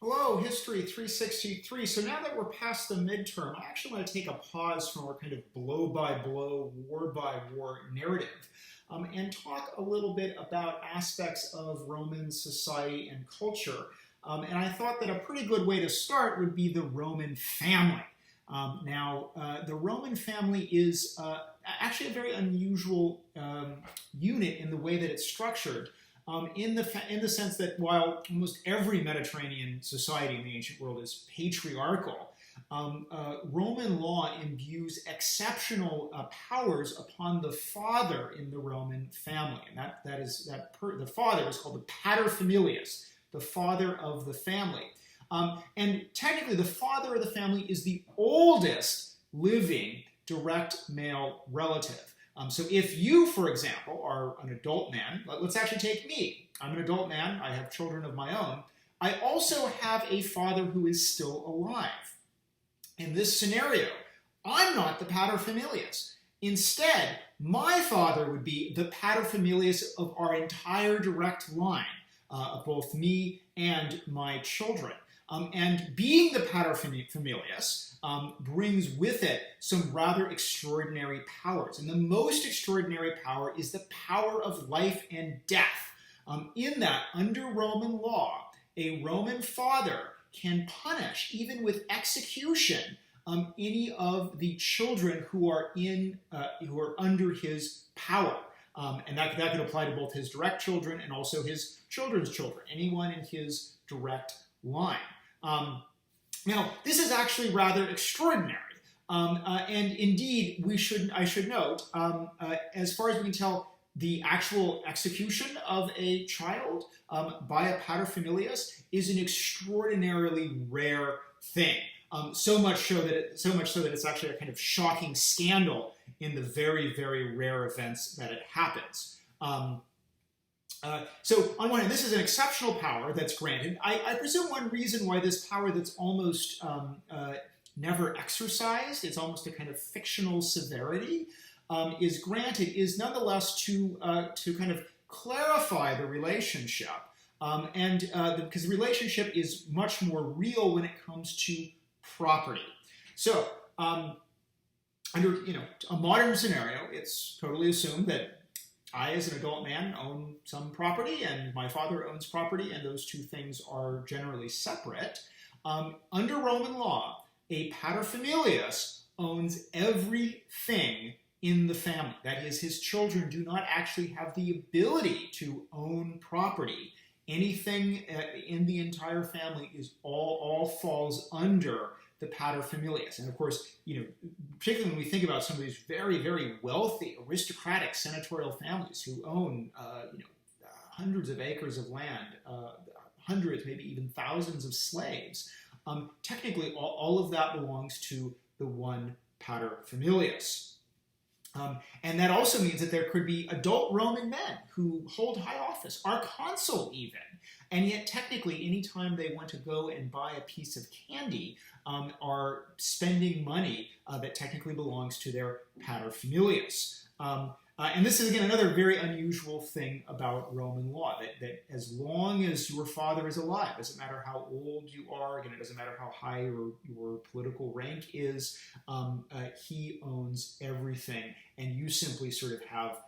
Hello, History 363. So now that we're past the midterm, I actually want to take a pause from our kind of blow-by-blow, war-by-war narrative and talk a little bit about aspects of Roman society and culture. And I thought that a pretty good way to start would be the Roman family. The Roman family is actually a very unusual unit in the way that it's structured. In the sense that while almost every Mediterranean society in the ancient world is patriarchal, Roman law imbues exceptional powers upon the father in the Roman family, and the father is called the paterfamilias, the father of the family. And technically, the father of the family is the oldest living direct male relative. So if you, for example, are an adult man, let's actually take me. I'm an adult man. I have children of my own. I also have a father who is still alive. In this scenario, I'm not the paterfamilias. Instead, my father would be the paterfamilias of our entire direct line, of both me and my children. And being the paterfamilias brings with it some rather extraordinary powers. And the most extraordinary power is the power of life and death. In that, under Roman law, a Roman father can punish, even with execution, any of the children who are under his power. And that could apply to both his direct children and also his children's children, anyone in his direct line. Now, this is actually rather extraordinary. And indeed, I should note, as far as we can tell, the actual execution of a child by a paterfamilias is an extraordinarily rare thing. So much so that it's actually a kind of shocking scandal in the very, very rare events that it happens. So on one hand, this is an exceptional power that's granted. I presume one reason why this power that's almost never exercised, it's almost a kind of fictional severity, is granted is nonetheless to kind of clarify the relationship. Because the relationship is much more real when it comes to property. So under a modern scenario, it's totally assumed that I, as an adult man, own some property, and my father owns property, and those two things are generally separate. Under Roman law, a paterfamilias owns everything in the family. That is, his children do not actually have the ability to own property. Anything in the entire family is all falls under the paterfamilias. And of course, particularly when we think about some of these very, very wealthy, aristocratic senatorial families who own, hundreds of acres of land, hundreds, maybe even thousands of slaves, technically all of that belongs to the one paterfamilias. And that also means that there could be adult Roman men who hold high office, are consul even, and yet technically anytime they want to go and buy a piece of candy, are spending money that technically belongs to their paterfamilias. And this is, again, another very unusual thing about Roman law, that as long as your father is alive, doesn't matter how old you are, again, it doesn't matter how high your political rank is, he owns everything, and you simply sort of have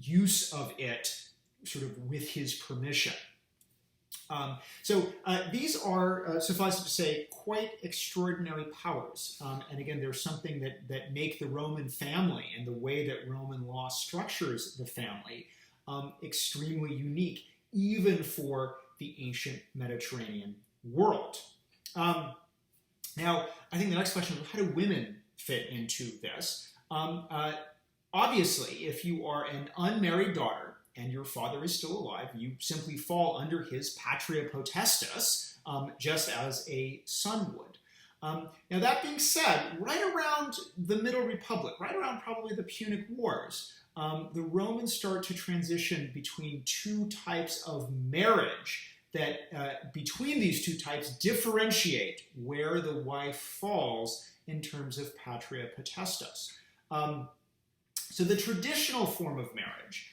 use of it sort of with his permission. These are, suffice it to say, quite extraordinary powers. And again, there's something that make the Roman family and the way that Roman law structures the family extremely unique, even for the ancient Mediterranean world. Now, I think the next question is, how do women fit into this? Obviously, if you are an unmarried daughter, and your father is still alive, you simply fall under his patria potestas, just as a son would. Now that being said, right around the Middle Republic, right around probably the Punic Wars, the Romans start to transition between two types of marriage that between these two types differentiate where the wife falls in terms of patria potestas. So the traditional form of marriage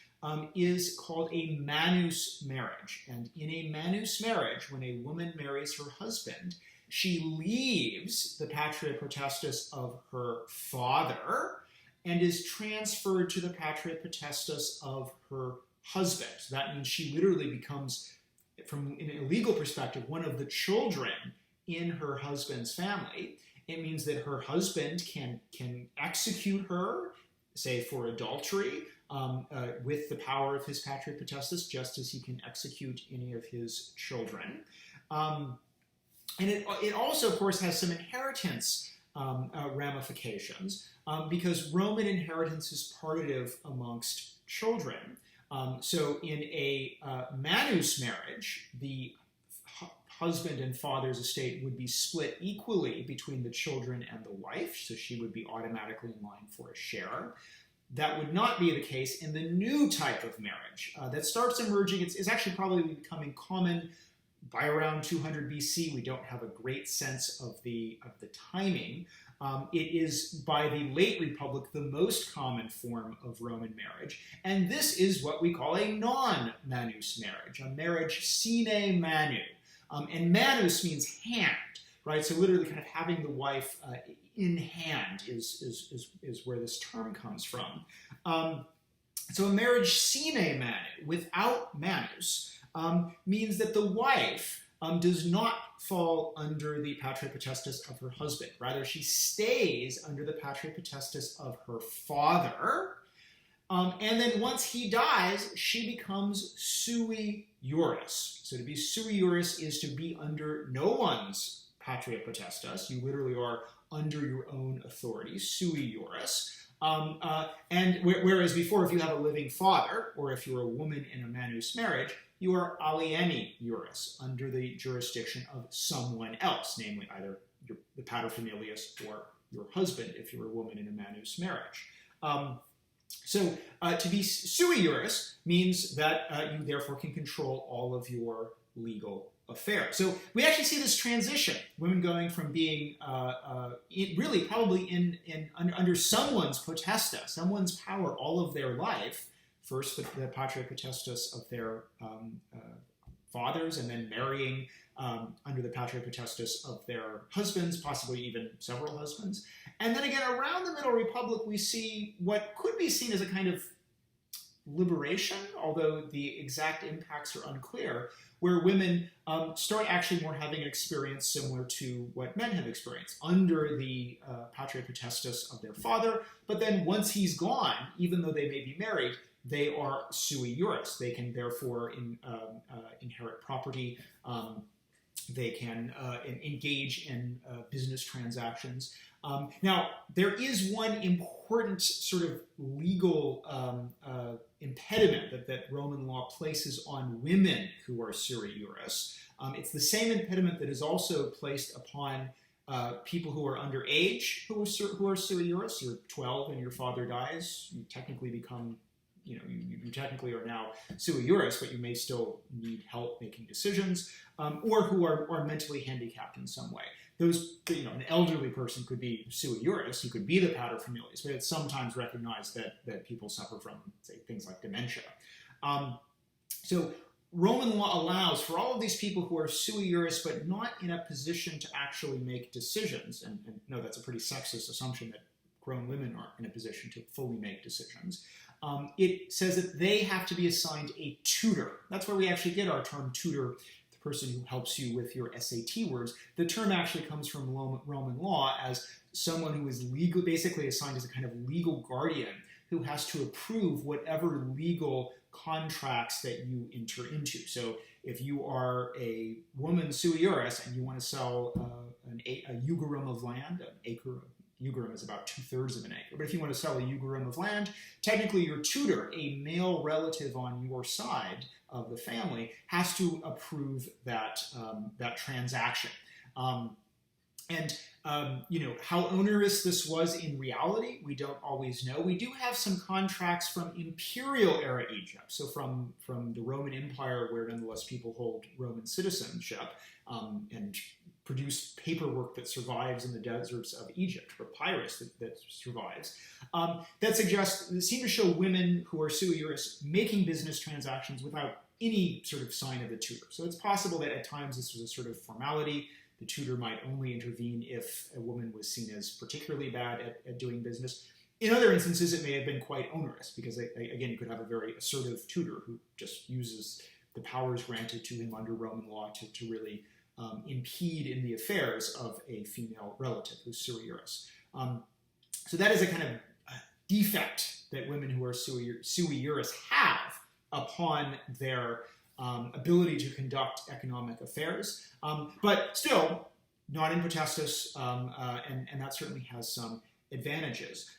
is called a manus marriage. And in a manus marriage, when a woman marries her husband, she leaves the patria potestas of her father and is transferred to the patria potestas of her husband. So that means she literally becomes, from in a legal perspective, one of the children in her husband's family. It means that her husband can execute her, say for adultery, with the power of his patria potestas, just as he can execute any of his children. And it also, of course, has some inheritance ramifications, because Roman inheritance is partitive amongst children. So in a manus marriage, the husband and father's estate would be split equally between the children and the wife, so she would be automatically in line for a share. That would not be the case in the new type of marriage that starts emerging. It's actually probably becoming common by around 200 BC. We don't have a great sense of the timing. It is, by the late Republic, the most common form of Roman marriage. And this is what we call a non-manus marriage, a marriage sine manu. And manus means hand, right? So literally kind of having the wife in hand is where this term comes from. So a marriage sine manu, without manus, means that the wife does not fall under the patria potestas of her husband. Rather, she stays under the patria potestas of her father. And then once he dies, she becomes sui juris. So to be sui juris is to be under no one's patria potestas. You literally are under your own authority, sui juris. And whereas before, if you have a living father, or if you're a woman in a manus marriage, you are alieni juris, under the jurisdiction of someone else, namely either the paterfamilias or your husband, if you're a woman in a manus marriage. So to be sui juris means that you therefore can control all of your legal affairs. So we actually see this transition, women going from being really probably under someone's potesta, someone's power all of their life, first the patria potestas of their fathers, and then marrying under the patria potestas of their husbands, possibly even several husbands. And then again, around the Middle Republic, we see what could be seen as a kind of liberation, although the exact impacts are unclear, where women start actually more having an experience similar to what men have experienced, under the patria potestas of their father. But then once he's gone, even though they may be married, they are sui juris. They can therefore inherit property. They can engage in business transactions. Now, there is one important sort of legal impediment that Roman law places on women who are sui juris. It's the same impediment that is also placed upon people who are underage who are sui juris. You're 12 and your father dies, you technically become, you technically are now sui juris, but you may still need help making decisions, or who are mentally handicapped in some way. Those, an elderly person could be sui juris, he could be the paterfamilias, but it's sometimes recognized that people suffer from, say, things like dementia. So Roman law allows for all of these people who are sui juris, but not in a position to actually make decisions, and no, that's a pretty sexist assumption that grown women aren't in a position to fully make decisions. It says that they have to be assigned a tutor. That's where we actually get our term tutor, the person who helps you with your SAT words. The term actually comes from Roman law as someone who is basically assigned as a kind of legal guardian who has to approve whatever legal contracts that you enter into. So if you are a woman sui juris and you want to sell a jugerum of land, an acre, jugerum is about 2/3 of an acre. But if you want to sell a jugerum of land, technically your tutor, a male relative on your side of the family, has to approve that transaction. How onerous this was in reality, we don't always know. We do have some contracts from imperial era Egypt, so from the Roman Empire, where nonetheless people hold Roman citizenship, and produce paperwork that survives in the deserts of Egypt, papyrus that survives, that seem to show women who are sui juris making business transactions without any sort of sign of the tutor. So it's possible that at times this was a sort of formality. The tutor might only intervene if a woman was seen as particularly bad at doing business. In other instances, it may have been quite onerous because, again, you could have a very assertive tutor who just uses the powers granted to him under Roman law to really impede in the affairs of a female relative who's sui juris. So that is a kind of defect that women who are sui juris have upon their ability to conduct economic affairs, but still not in potestas, and that certainly has some advantages.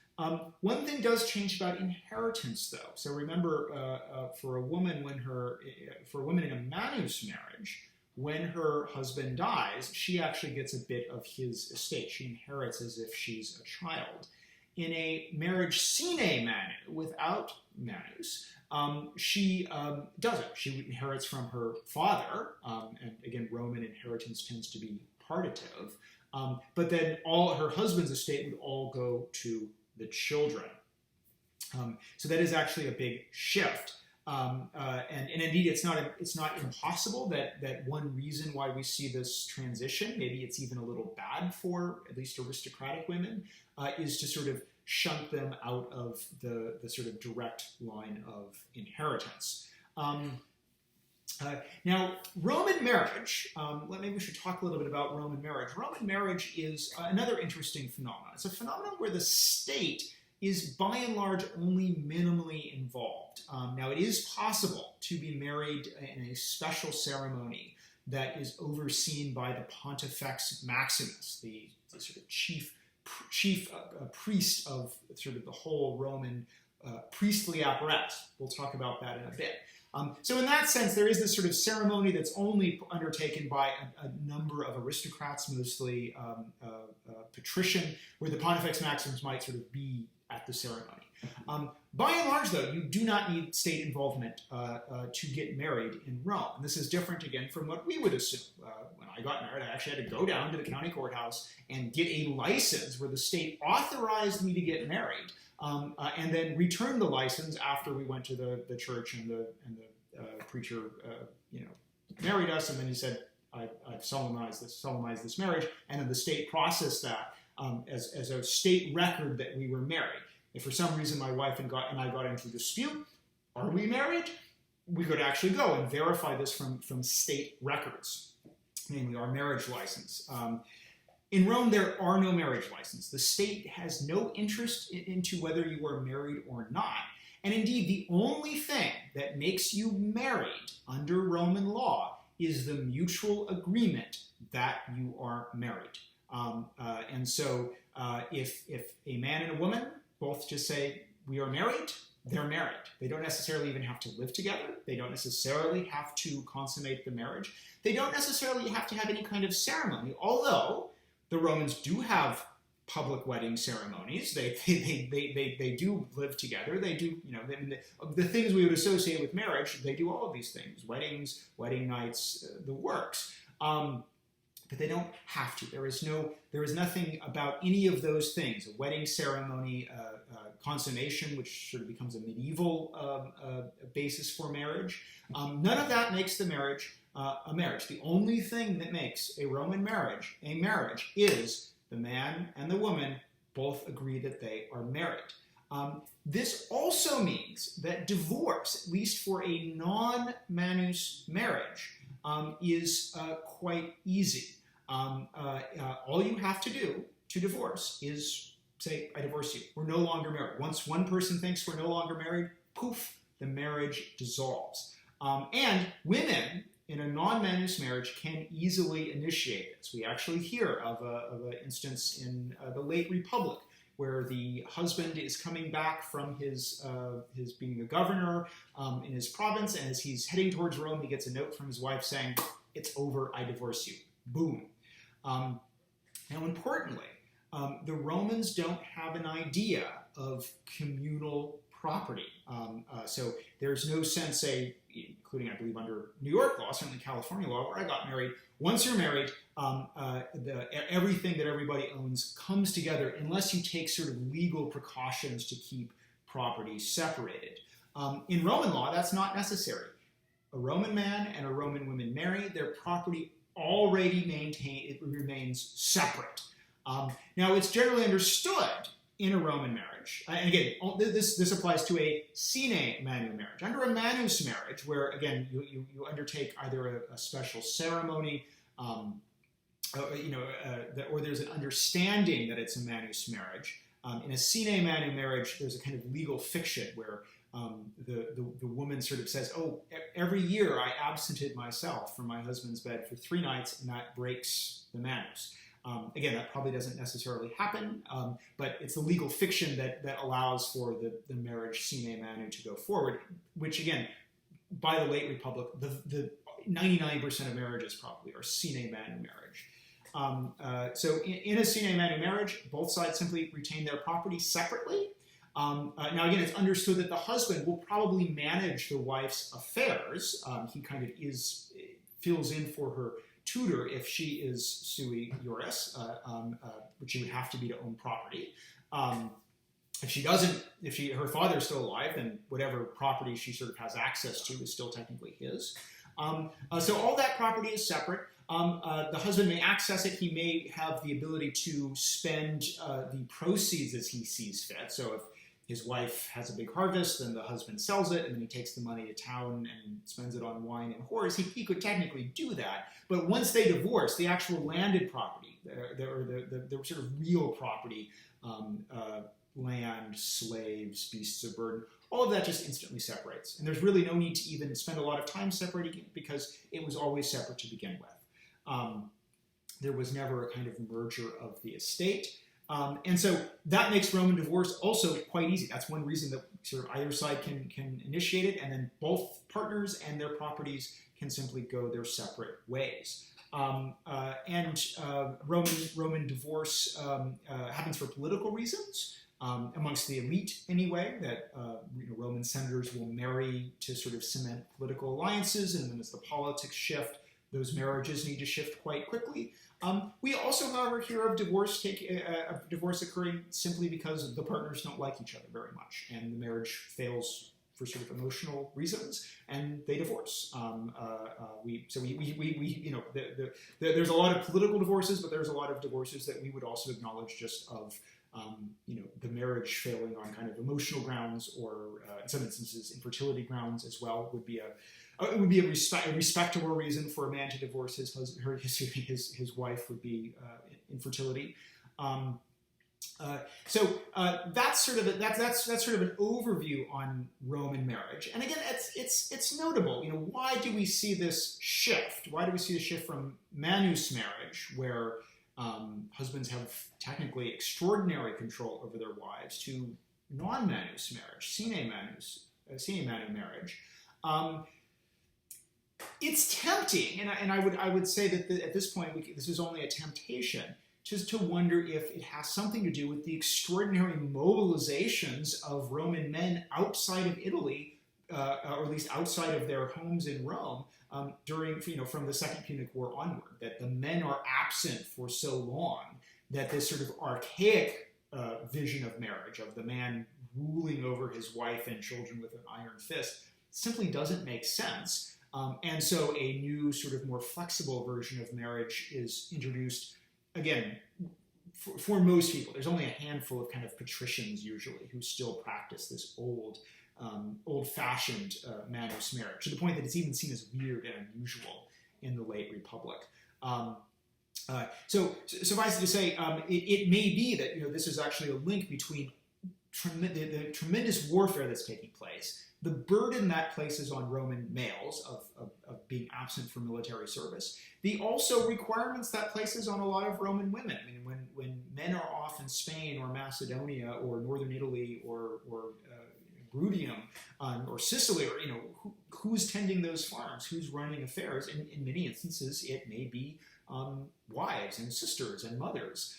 One thing does change about inheritance, though. So remember, for a woman in a manus marriage, when her husband dies, she actually gets a bit of his estate. She inherits as if she's a child. In a marriage sine manu, without manus, she doesn't. She inherits from her father, and again, Roman inheritance tends to be partitive. But then all her husband's estate would all go to the children. So that is actually a big shift. And indeed, it's not impossible that one reason why we see this transition, maybe it's even a little bad for at least aristocratic women, is to sort of shunt them out of the sort of direct line of inheritance. Now, Roman marriage, maybe we should talk a little bit about Roman marriage. Roman marriage is another interesting phenomenon. It's a phenomenon where the state is by and large only minimally involved. Now, it is possible to be married in a special ceremony that is overseen by the Pontifex Maximus, the sort of chief priest of sort of the whole Roman priestly apparatus. We'll talk about that in a bit. So in that sense, there is this sort of ceremony that's only undertaken by a number of aristocrats, mostly patrician, where the Pontifex Maximus might sort of be at the ceremony. By and large, though, you do not need state involvement to get married in Rome. And this is different, again, from what we would assume. When I got married, I actually had to go down to the county courthouse and get a license where the state authorized me to get married, and then return the license after we went to the church and the preacher married us, and then he said, I've solemnized this marriage, and then the state processed that as a state record that we were married. If for some reason my wife and I got into a dispute, are we married? We could actually go and verify this from state records, namely our marriage license. In Rome, there are no marriage licenses. The state has no interest into whether you are married or not. And indeed, the only thing that makes you married under Roman law is the mutual agreement that you are married. And so if a man and a woman both just say, we are married, they're married. They don't necessarily even have to live together. They don't necessarily have to consummate the marriage. They don't necessarily have to have any kind of ceremony, although the Romans do have public wedding ceremonies. They do live together. They do, the things we would associate with marriage, they do all of these things, weddings, wedding nights, the works. But they don't have to. There is nothing about any of those things, a wedding ceremony, consummation, which sort of becomes a medieval basis for marriage. None of that makes the marriage a marriage. The only thing that makes a Roman marriage a marriage is the man and the woman both agree that they are married. This also means that divorce, at least for a non-manus marriage, is quite easy. All you have to do to divorce is say, I divorce you. We're no longer married. Once one person thinks we're no longer married, poof, the marriage dissolves. And women in a non-manus marriage can easily initiate this. We actually hear of an instance in the late Republic where the husband is coming back from his being a governor in his province, and as he's heading towards Rome, he gets a note from his wife saying, it's over, I divorce you. Boom. Now, importantly, the Romans don't have an idea of communal property. So there's no sense, including, I believe, under New York law, certainly California law, where I got married. Once you're married, everything that everybody owns comes together unless you take sort of legal precautions to keep property separated. In Roman law, that's not necessary. A Roman man and a Roman woman marry, their property already it remains separate. Now, it's generally understood in a Roman marriage, and again, this applies to a sine manu marriage. Under a manus marriage, where again you undertake either a special ceremony, or there's an understanding that it's a manus marriage. In a sine manu marriage, there's a kind of legal fiction where the woman sort of says, "Oh, every year I absented myself from my husband's bed for 3 nights, and that breaks the manus." Again, that probably doesn't necessarily happen, but it's the legal fiction that allows for the marriage sine manu to go forward, which again, by the late Republic, the 99% of marriages probably are sine manu marriage. So in a sine manu marriage, both sides simply retain their property separately. Now again, it's understood that the husband will probably manage the wife's affairs. He kind of fills in for her tutor if she is sui juris, which she would have to be to own property. If she doesn't, her father's still alive, then whatever property she sort of has access to is still technically his. So all that property is separate. The husband may access it. He may have the ability to spend the proceeds as he sees fit. So if his wife has a big harvest, then the husband sells it, and then he takes the money to town and spends it on wine and whores. He could technically do that, but once they divorce, the actual landed property, the sort of real property, land, slaves, beasts of burden, all of that just instantly separates. And there's really no need to even spend a lot of time separating it because it was always separate to begin with. There was never a kind of merger of the estate. And so that makes Roman divorce also quite easy. That's one reason that sort of either side can initiate it, and then both partners and their properties can simply go their separate ways. Roman divorce happens for political reasons, amongst the elite anyway, that Roman senators will marry to sort of cement political alliances, and then as the politics shift, those marriages need to shift quite quickly. We also, however, hear of divorce occurring simply because the partners don't like each other very much, and the marriage fails for sort of emotional reasons, and they divorce. There's a lot of political divorces, but there's a lot of divorces that we would also acknowledge just of the marriage failing on kind of emotional grounds, or in some instances infertility grounds as well would be a respectable reason for a man to divorce his wife would be infertility. So that's sort of an overview on Roman marriage. And again, it's notable. Why do we see this shift? Why do we see the shift from manus marriage, where husbands have technically extraordinary control over their wives, to non-manus marriage, sine manu marriage? It's tempting, and I would say that at this point this is only a temptation, just to wonder if it has something to do with the extraordinary mobilizations of Roman men outside of Italy, or at least outside of their homes in Rome, during from the Second Punic War onward. That the men are absent for so long that this sort of archaic vision of marriage, of the man ruling over his wife and children with an iron fist, simply doesn't make sense. And so a new sort of more flexible version of marriage is introduced, again, for most people. There's only a handful of kind of patricians usually who still practice this old-fashioned manus marriage, to the point that it's even seen as weird and unusual in the late Republic. So suffice it to say, it may be that this is actually a link between the tremendous warfare that's taking place, the burden that places on Roman males of being absent from military service, the also requirements that places on a lot of Roman women. I mean, when men are off in Spain or Macedonia or northern Italy or Bruttium or Sicily, or who's tending those farms, who's running affairs, and in many instances it may be wives and sisters and mothers.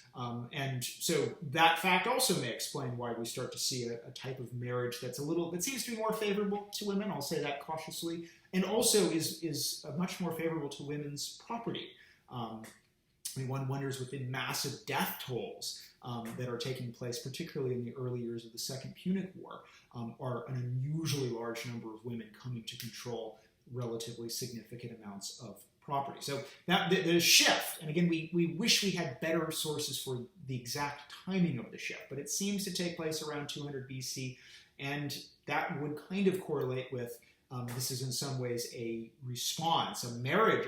And so that fact also may explain why we start to see a type of marriage that seems to be more favorable to women, I'll say that cautiously, and also is much more favorable to women's property. I mean, one wonders with the massive death tolls that are taking place, particularly in the early years of the Second Punic War, are an unusually large number of women coming to control relatively significant amounts of property. So that the shift, and again, we wish we had better sources for the exact timing of the shift, but it seems to take place around 200 BC, and that would kind of correlate with this is in some ways a response, a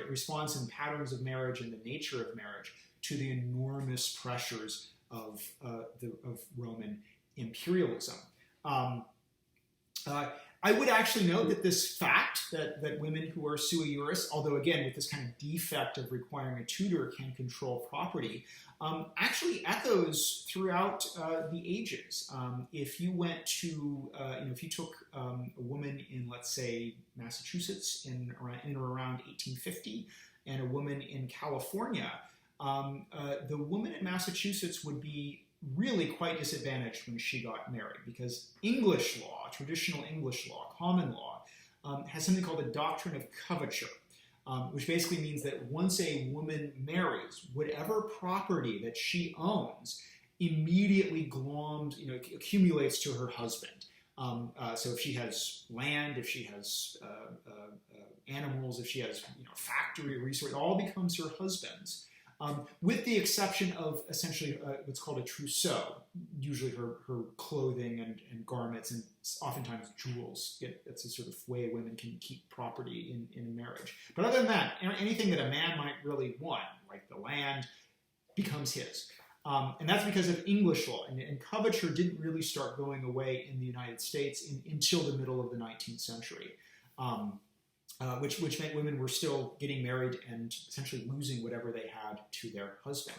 response in patterns of marriage and the nature of marriage to the enormous pressures of Roman imperialism. I would actually note that this fact that women who are sui juris, although again with this kind of defect of requiring a tutor can control property, actually echoes throughout the ages. If you went to, if you took a woman in, let's say, Massachusetts in or around 1850, and a woman in California, the woman in Massachusetts would be really quite disadvantaged when she got married, because English law, traditional English law, common law, has something called the doctrine of coverture, which basically means that once a woman marries, whatever property that she owns immediately accumulates to her husband. So if she has land, if she has animals, if she has factory resource, it all becomes her husband's. With the exception of essentially what's called a trousseau, usually her clothing and garments and oftentimes jewels. That's a sort of way women can keep property in marriage. But other than that, anything that a man might really want, like the land, becomes his. And that's because of English law. And coverture didn't really start going away in the United States until the middle of the 19th century. Which meant women were still getting married and essentially losing whatever they had to their husband.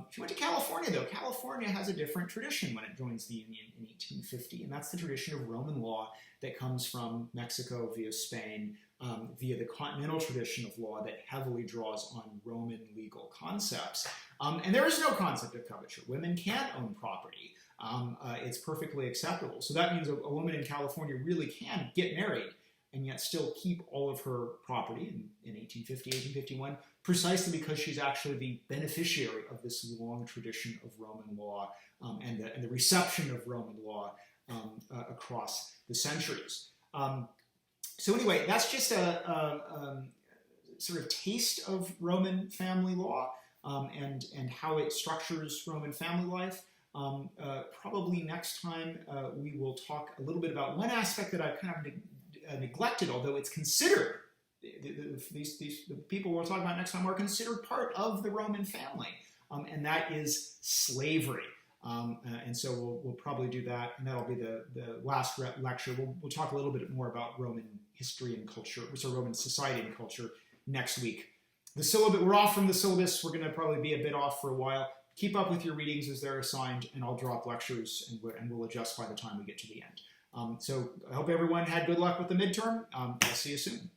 If you went to California, though, California has a different tradition when it joins the Union in 1850, and that's the tradition of Roman law that comes from Mexico via Spain, via the continental tradition of law that heavily draws on Roman legal concepts. And there is no concept of coverture. Women can't own property. It's perfectly acceptable. So that means a woman in California really can get married and yet still keep all of her property in 1850, 1851, precisely because she's actually the beneficiary of this long tradition of Roman law and the reception of Roman law across the centuries. So anyway, that's just a sort of taste of Roman family law and how it structures Roman family life. Probably next time we will talk a little bit about one aspect that I've kind of neglected, although it's considered, the people we'll talk about next time are considered part of the Roman family, and that is slavery. And so we'll probably do that, and that'll be the last lecture. We'll talk a little bit more about Roman history and culture, so Roman society and culture next week. The syllabus, we're off from the syllabus. We're going to probably be a bit off for a while. Keep up with your readings as they're assigned, and I'll drop lectures, and we'll adjust by the time we get to the end. So I hope everyone had good luck with the midterm. I'll see you soon.